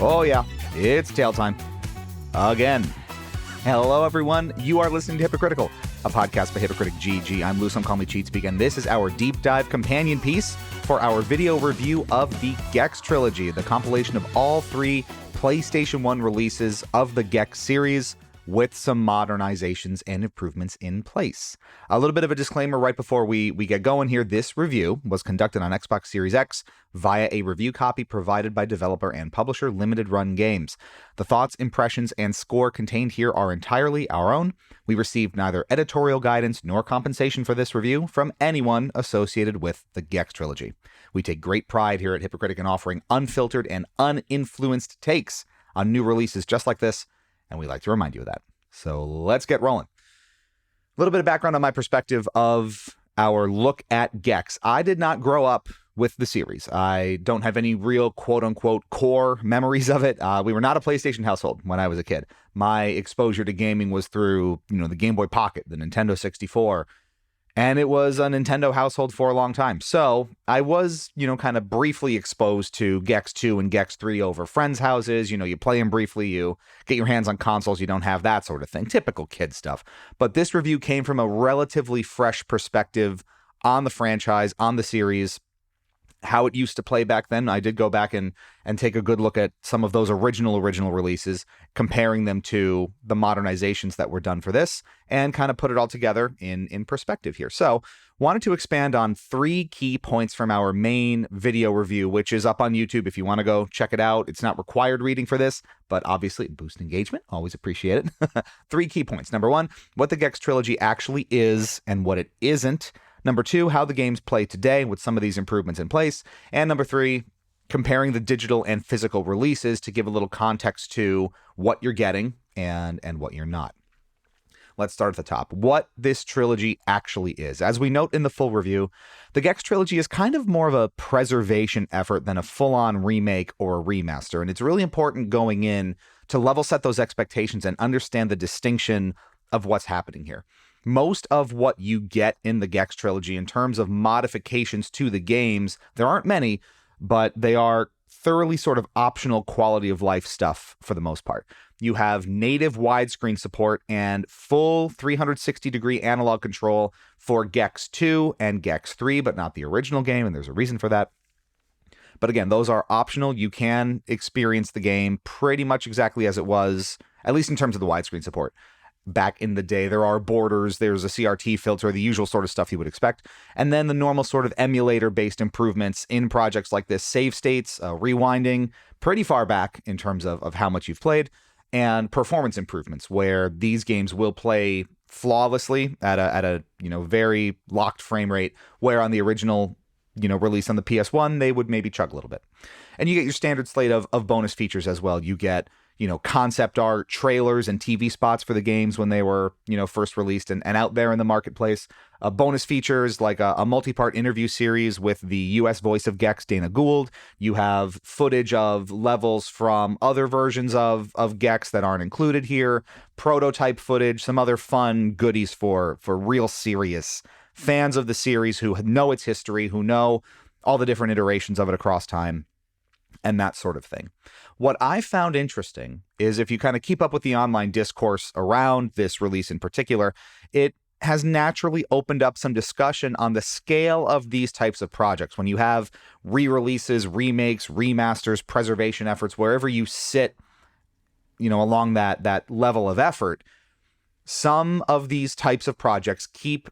Oh yeah, it's tail time. Again. Hello everyone, you are listening to Hypocritical, a podcast by Hypocritic GG. I'm Lou, some call me Cheatspeak, and this is our deep dive companion piece for our video review of the Gex Trilogy, the compilation of all three PlayStation 1 releases of the Gex series, with some modernizations and improvements in place. A little bit of a disclaimer right before we get going here. This review was conducted on Xbox Series X via a review copy provided by developer and publisher Limited Run Games. The thoughts, impressions, and score contained here are entirely our own. We received neither editorial guidance nor compensation for this review from anyone associated with the Gex Trilogy. We take great pride here at Hypocritic in offering unfiltered and uninfluenced takes on new releases just like this, and we like to remind you of that. So let's get rolling. A little bit of background on my perspective of our look at Gex. I did not grow up with the series. I don't have any real quote-unquote core memories of it. We were not a PlayStation household when I was a kid. My exposure to gaming was through, the Game Boy Pocket, the Nintendo 64, and it was a Nintendo household for a long time. So I was, kind of briefly exposed to Gex 2 and Gex 3 over friends' houses. You play them briefly, you get your hands on consoles, you don't have that sort of thing. Typical kid stuff. But this review came from a relatively fresh perspective on the franchise, on the series, how it used to play back then. I did go back and take a good look at some of those original releases, comparing them to the modernizations that were done for this, and kind of put it all together in perspective here. So wanted to expand on three key points from our main video review, which is up on YouTube if you want to go check it out. It's not required reading for this, but obviously boost engagement. Always appreciate it. Three key points. Number one, what the Gex Trilogy actually is and what it isn't. Number two, how the games play today with some of these improvements in place. And number three, comparing the digital and physical releases to give a little context to what you're getting and what you're not. Let's start at the top. What this trilogy actually is. As we note in the full review, the Gex Trilogy is kind of more of a preservation effort than a full-on remake or a remaster. And it's really important going in to level set those expectations and understand the distinction of what's happening here. Most of what you get in the Gex Trilogy in terms of modifications to the games, there aren't many, but they are thoroughly sort of optional quality of life stuff for the most part. You have native widescreen support and full 360-degree analog control for Gex 2 and Gex 3, but not the original game, and there's a reason for that. But again, those are optional. You can experience the game pretty much exactly as it was, at least in terms of the widescreen support. Back in the day, there are borders, there's a CRT filter, the usual sort of stuff you would expect. And then the normal sort of emulator-based improvements in projects like this, save states, rewinding pretty far back in terms of how much you've played, and performance improvements where these games will play flawlessly at a very locked frame rate, where on the original release on the PS1, they would maybe chug a little bit. And you get your standard slate of bonus features as well. You get concept art, trailers, and TV spots for the games when they were, first released and out there in the marketplace. Bonus features like a multi-part interview series with the U.S. voice of Gex, Dana Gould. You have footage of levels from other versions of Gex that aren't included here, prototype footage, some other fun goodies for real serious fans of the series who know its history, who know all the different iterations of it across time, and that sort of thing. What I found interesting is if you kind of keep up with the online discourse around this release in particular, it has naturally opened up some discussion on the scale of these types of projects. When you have re-releases, remakes, remasters, preservation efforts, wherever you sit, along that level of effort, some of these types of projects keep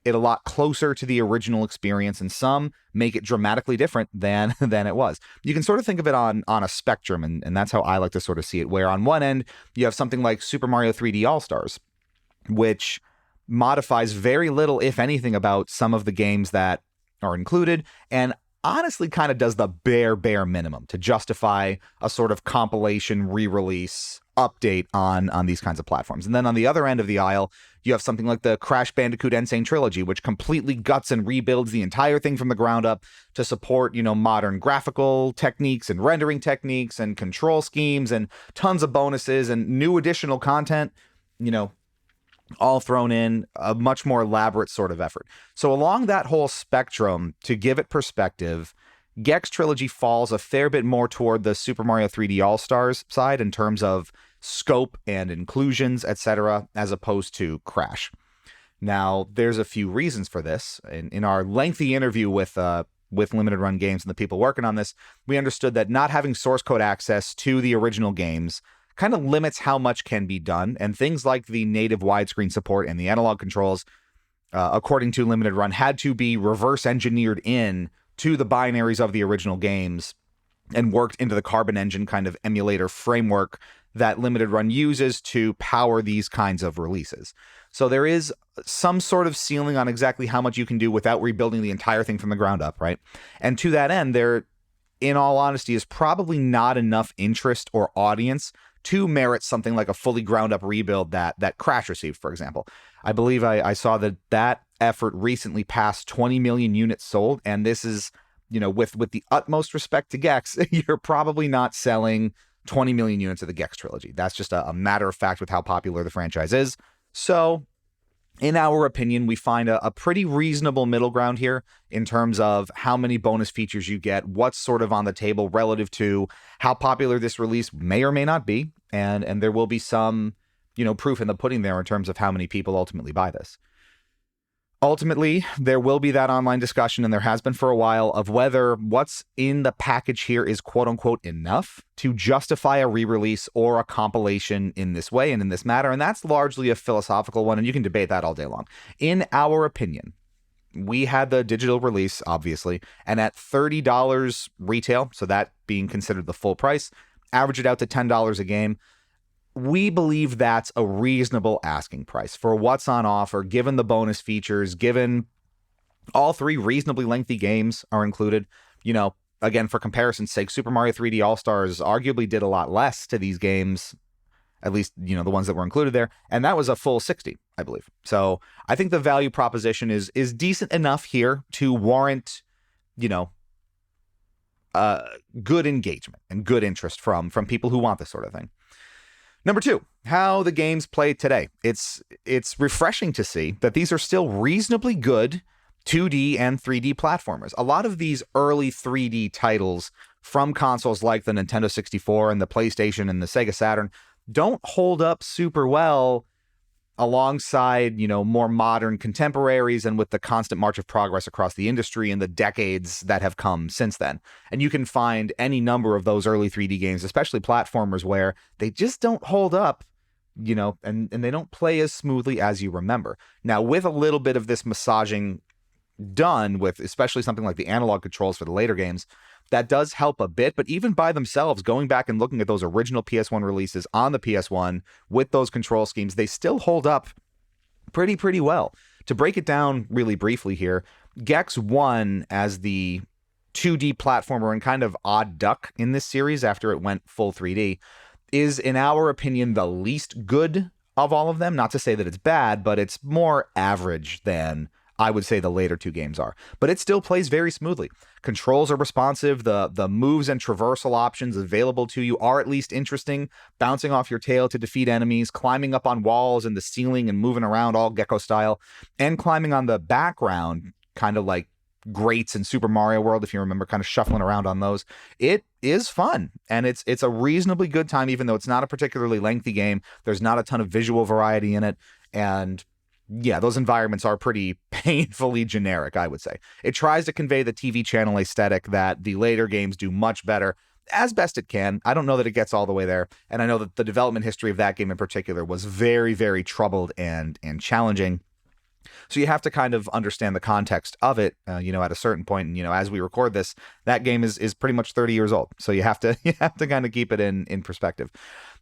it a lot closer to the original experience, and some make it dramatically different than it was. You can sort of think of it on a spectrum, and that's how I like to sort of see it, where on one end, you have something like Super Mario 3D All-Stars, which modifies very little, if anything, about some of the games that are included, and honestly kind of does the bare minimum to justify a sort of compilation re-release update on these kinds of platforms. And then on the other end of the aisle, you have something like the Crash Bandicoot Insane Trilogy, which completely guts and rebuilds the entire thing from the ground up to support, modern graphical techniques and rendering techniques and control schemes and tons of bonuses and new additional content, all thrown in, a much more elaborate sort of effort. So along that whole spectrum, to give it perspective, Gex Trilogy falls a fair bit more toward the Super Mario 3D All-Stars side in terms of scope and inclusions, etc., as opposed to Crash. Now, there's a few reasons for this. In our lengthy interview with Limited Run Games and the people working on this, we understood that not having source code access to the original games kind of limits how much can be done, and things like the native widescreen support and the analog controls, according to Limited Run, had to be reverse engineered in to the binaries of the original games and worked into the Carbon Engine kind of emulator framework that Limited Run uses to power these kinds of releases. So there is some sort of ceiling on exactly how much you can do without rebuilding the entire thing from the ground up, right? And to that end, there, in all honesty, is probably not enough interest or audience to merit something like a fully ground up rebuild that Crash received, for example. I believe I saw that effort recently passed 20 million units sold, and this is, with the utmost respect to Gex, you're probably not selling 20 million units of the Gex Trilogy. That's just a matter of fact with how popular the franchise is. So, in our opinion, we find a pretty reasonable middle ground here in terms of how many bonus features you get, what's sort of on the table relative to how popular this release may or may not be, and there will be some, proof in the pudding there in terms of how many people ultimately buy this. Ultimately, there will be that online discussion, and there has been for a while, of whether what's in the package here is quote-unquote enough to justify a re-release or a compilation in this way and in this matter, and that's largely a philosophical one, and you can debate that all day long. In our opinion, we had the digital release, obviously, and at $30 retail, so that being considered the full price, average it out to $10 a game. We believe that's a reasonable asking price for what's on offer, given the bonus features, given all three reasonably lengthy games are included. Again, for comparison's sake, Super Mario 3D All-Stars arguably did a lot less to these games, at least, the ones that were included there, and that was a full 60, I believe. So I think the value proposition is decent enough here to warrant, good engagement and good interest from people who want this sort of thing. Number two, how the games play today. It's refreshing to see that these are still reasonably good 2D and 3D platformers. A lot of these early 3D titles from consoles like the Nintendo 64 and the PlayStation and the Sega Saturn don't hold up super well alongside, more modern contemporaries and with the constant march of progress across the industry in the decades that have come since then. And you can find any number of those early 3D games, especially platformers, where they just don't hold up, and they don't play as smoothly as you remember. Now, with a little bit of this massaging done with especially something like the analog controls for the later games, that does help a bit, but even by themselves, going back and looking at those original PS1 releases on the PS1 with those control schemes, they still hold up pretty well. To break it down really briefly here, Gex won as the 2D platformer and kind of odd duck in this series after it went full 3D, is, in our opinion, the least good of all of them. Not to say that it's bad, but it's more average than I would say the later two games are. But it still plays very smoothly. Controls are responsive. The moves and traversal options available to you are at least interesting. Bouncing off your tail to defeat enemies, climbing up on walls in the ceiling and moving around all Gecko style, and climbing on the background, kind of like grates in Super Mario World, if you remember, kind of shuffling around on those. It is fun, and it's a reasonably good time, even though it's not a particularly lengthy game. There's not a ton of visual variety in it, and yeah, those environments are pretty painfully generic, I would say. It tries to convey the TV channel aesthetic that the later games do much better, as best it can. I don't know that it gets all the way there, and I know that the development history of that game in particular was very, very troubled and challenging. So you have to kind of understand the context of it, at a certain point. And, as we record this, that game is pretty much 30 years old. So you have to kind of keep it in perspective.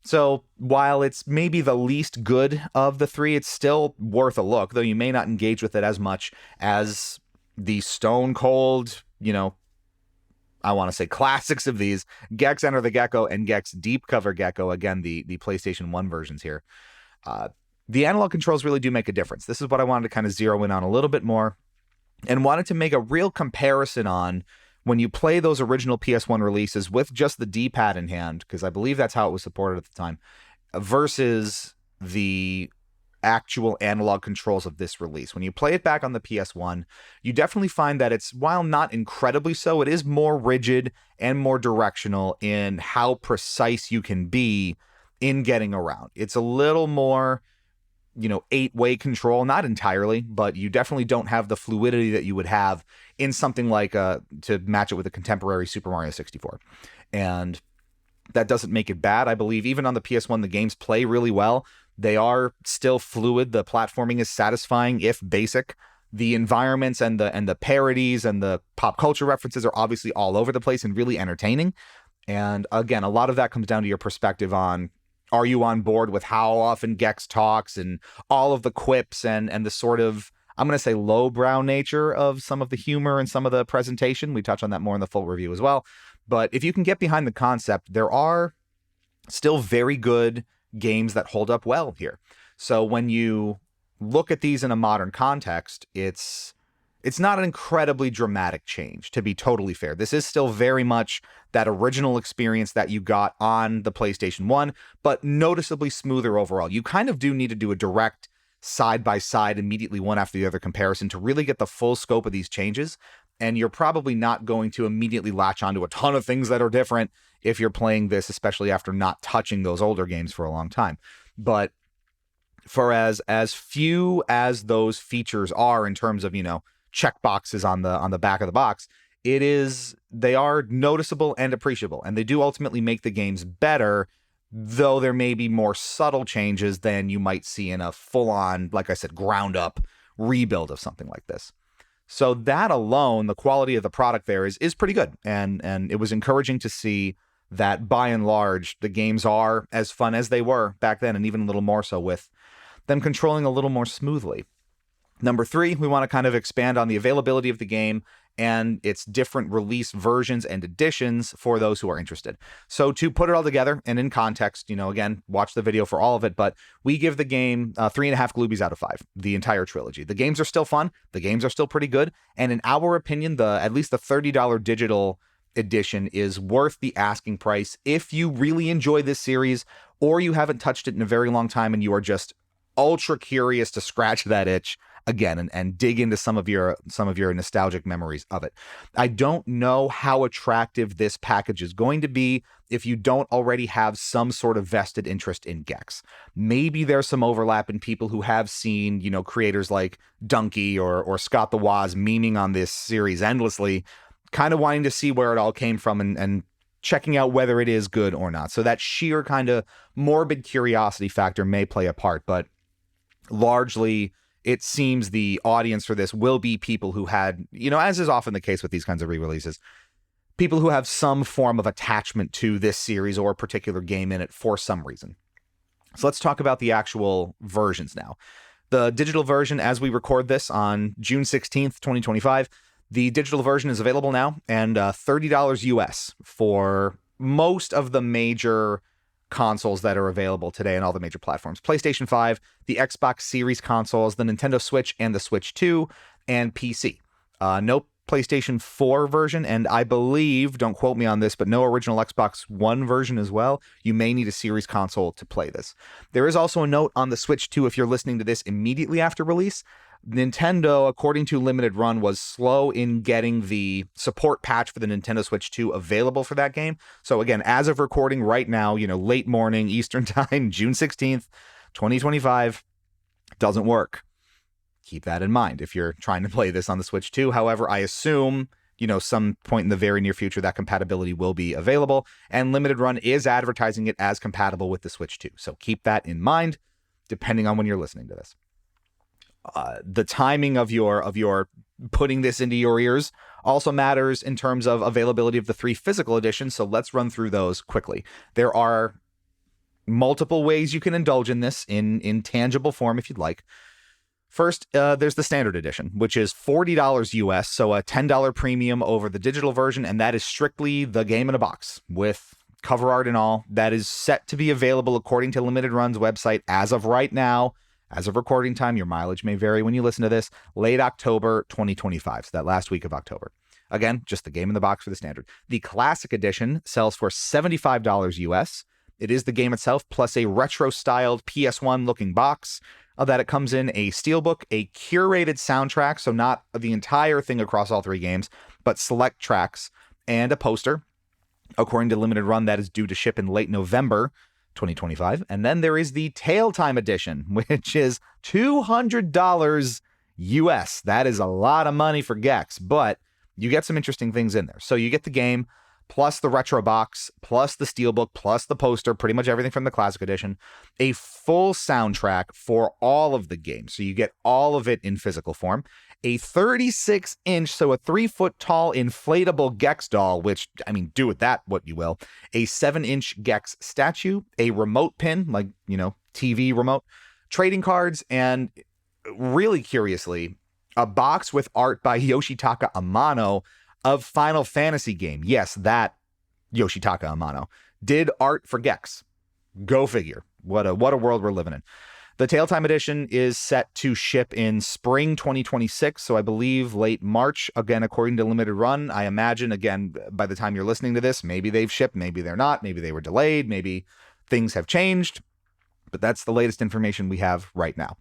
So while it's maybe the least good of the three, it's still worth a look, though you may not engage with it as much as the stone cold, I want to say classics of these, Gex Enter the Gecko and Gex Deep Cover Gecko. Again, the PlayStation 1 versions here. The analog controls really do make a difference. This is what I wanted to kind of zero in on a little bit more and wanted to make a real comparison on when you play those original PS1 releases with just the D-pad in hand, because I believe that's how it was supported at the time, versus the actual analog controls of this release. When you play it back on the PS1, you definitely find that it's, while not incredibly so, it is more rigid and more directional in how precise you can be in getting around. It's a little more, 8-way control, not entirely, but you definitely don't have the fluidity that you would have in something like to match it with a contemporary Super Mario 64. And that doesn't make it bad. I believe even on the PS1, the games play really well. They are still fluid. The platforming is satisfying, if basic. The environments and the parodies and the pop culture references are obviously all over the place and really entertaining. And again, a lot of that comes down to your perspective on, are you on board with how often Gex talks and all of the quips and the sort of, I'm going to say, lowbrow nature of some of the humor and some of the presentation. We touch on that more in the full review as well. But if you can get behind the concept, there are still very good games that hold up well here. So when you look at these in a modern context, it's not an incredibly dramatic change, to be totally fair. This is still very much that original experience that you got on the PlayStation 1, but noticeably smoother overall. You kind of do need to do a direct side-by-side, immediately one after the other comparison to really get the full scope of these changes. And you're probably not going to immediately latch onto a ton of things that are different if you're playing this, especially after not touching those older games for a long time. But for as few as those features are in terms of, check boxes on the back of the box, they are noticeable and appreciable, and they do ultimately make the games better, though there may be more subtle changes than you might see in a full-on, like I said, ground-up rebuild of something like this. So that alone, the quality of the product there is pretty good, and it was encouraging to see that by and large, the games are as fun as they were back then, and even a little more so with them controlling a little more smoothly. Number 3, we want to kind of expand on the availability of the game and its different release versions and editions for those who are interested. So to put it all together and in context, again, watch the video for all of it, but we give the game 3.5 Gloobies out of 5, the entire trilogy. The games are still fun. The games are still pretty good. And in our opinion, at least the $30 digital edition is worth the asking price if you really enjoy this series, or you haven't touched it in a very long time and you are just ultra curious to scratch that itch again and dig into some of your nostalgic memories of it. I don't know how attractive this package is going to be if you don't already have some sort of vested interest in Gex. Maybe there's some overlap in people who have seen, creators like Dunkey or Scott the Woz memeing on this series endlessly, kind of wanting to see where it all came from and checking out whether it is good or not. So that sheer kind of morbid curiosity factor may play a part, but largely it seems the audience for this will be people who had, as is often the case with these kinds of re-releases, people who have some form of attachment to this series or a particular game in it for some reason. So let's talk about the actual versions now. The digital version, as we record this on June 16th, 2025, the digital version is available now, and $30 US for most of the major consoles that are available today on all the major platforms. PlayStation 5, the Xbox Series consoles, the Nintendo Switch and the Switch 2, and PC. No PlayStation 4 version, and I believe, don't quote me on this, but no original Xbox One version as well. You may need a Series console to play this. There is also a note on the Switch 2 if you're listening to this immediately after release. Nintendo, according to Limited Run, was slow in getting the support patch for the Nintendo Switch 2 available for that game. So again, as of recording right now, late morning Eastern time, June 16th, 2025, doesn't work. Keep that in mind if you're trying to play this on the Switch 2. However, I assume, some point in the very near future that compatibility will be available, and Limited Run is advertising it as compatible with the Switch 2. So keep that in mind, depending on when you're listening to this. The timing of your putting this into your ears also matters in terms of availability of the 3 physical editions. So let's run through those quickly. There are multiple ways you can indulge in this in tangible form if you'd like. First, there's the standard edition, which is $40 US, so a $10 premium over the digital version, and that is strictly the game in a box with cover art and all. That is set to be available according to Limited Run's website as of right now. As of recording time, your mileage may vary when you listen to this, late October 2025, so that last week of October. Again, just the game in the box for the standard. The classic edition sells for $75 US. It is the game itself, plus a retro-styled PS1-looking box. That it comes in a steelbook, a curated soundtrack, so not the entire thing across all 3 games, but select tracks, and a poster. According to Limited Run, that is due to ship in late November 2025. And then there is the Tail Time Edition, which is $200 US. That is a lot of money for Gex, but you get some interesting things in there. So you get the game, plus the retro box, plus the steelbook, plus the poster, pretty much everything from the Classic Edition, a full soundtrack for all of the games. So you get all of it in physical form, a 36-inch, so a 3-foot tall inflatable Gex doll, which, I mean, do with that what you will, a 7-inch Gex statue, a remote pin, like, TV remote, trading cards, and really curiously, a box with art by Yoshitaka Amano of Final Fantasy game. Yes, that Yoshitaka Amano did art for Gex. Go figure. What a world we're living in. The Tail Time Edition is set to ship in spring 2026, so I believe late March, again, according to Limited Run. I imagine, again, by the time you're listening to this, maybe they've shipped, maybe they're not, maybe they were delayed, maybe things have changed, but that's the latest information we have right now.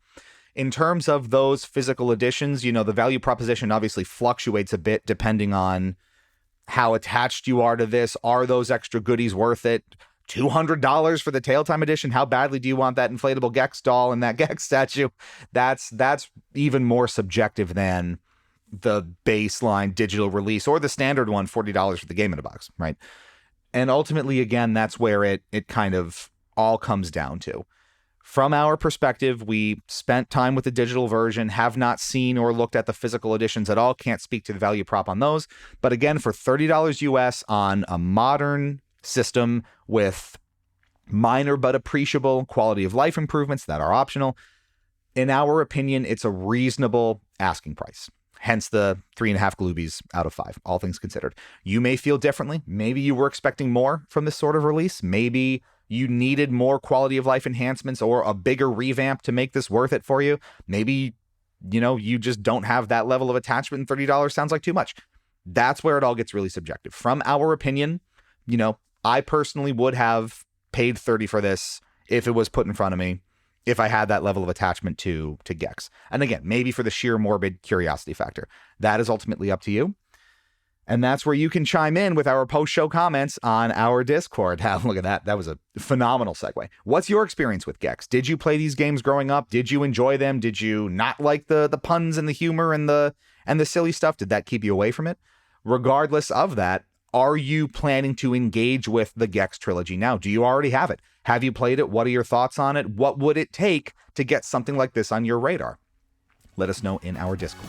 In terms of those physical editions, the value proposition obviously fluctuates a bit depending on how attached you are to this. Are those extra goodies worth it? $200 for the Tail Time Edition? How badly do you want that inflatable Gex doll and that Gex statue? That's even more subjective than the baseline digital release or the standard one, $40 for the game in a box, right? And ultimately, again, that's where it kind of all comes down to. From our perspective, we spent time with the digital version, have not seen or looked at the physical editions at all, can't speak to the value prop on those. But again, for $30 US on a modern system with minor but appreciable quality of life improvements that are optional, in our opinion, it's a reasonable asking price. Hence the 3.5 Gloobies out of 5, all things considered. You may feel differently. Maybe you were expecting more from this sort of release. Maybe you needed more quality of life enhancements or a bigger revamp to make this worth it for you. Maybe, you just don't have that level of attachment and $30 sounds like too much. That's where it all gets really subjective. From our opinion, I personally would have paid $30 for this if it was put in front of me, if I had that level of attachment to Gex. And again, maybe for the sheer morbid curiosity factor. That is ultimately up to you. And that's where you can chime in with our post-show comments on our Discord. Look at that. That was a phenomenal segue. What's your experience with Gex? Did you play these games growing up? Did you enjoy them? Did you not like the puns and the humor and the silly stuff? Did that keep you away from it? Regardless of that, are you planning to engage with the Gex Trilogy now? Do you already have it? Have you played it? What are your thoughts on it? What would it take to get something like this on your radar? Let us know in our Discord.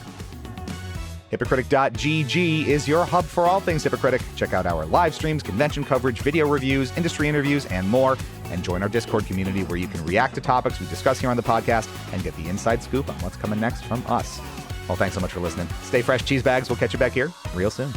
Hypocritic.gg is your hub for all things Hypocritic. Check out our live streams, convention coverage, video reviews, industry interviews, and more. And join our Discord community where you can react to topics we discuss here on the podcast and get the inside scoop on what's coming next from us. Well, thanks so much for listening. Stay fresh, cheese bags. We'll catch you back here real soon.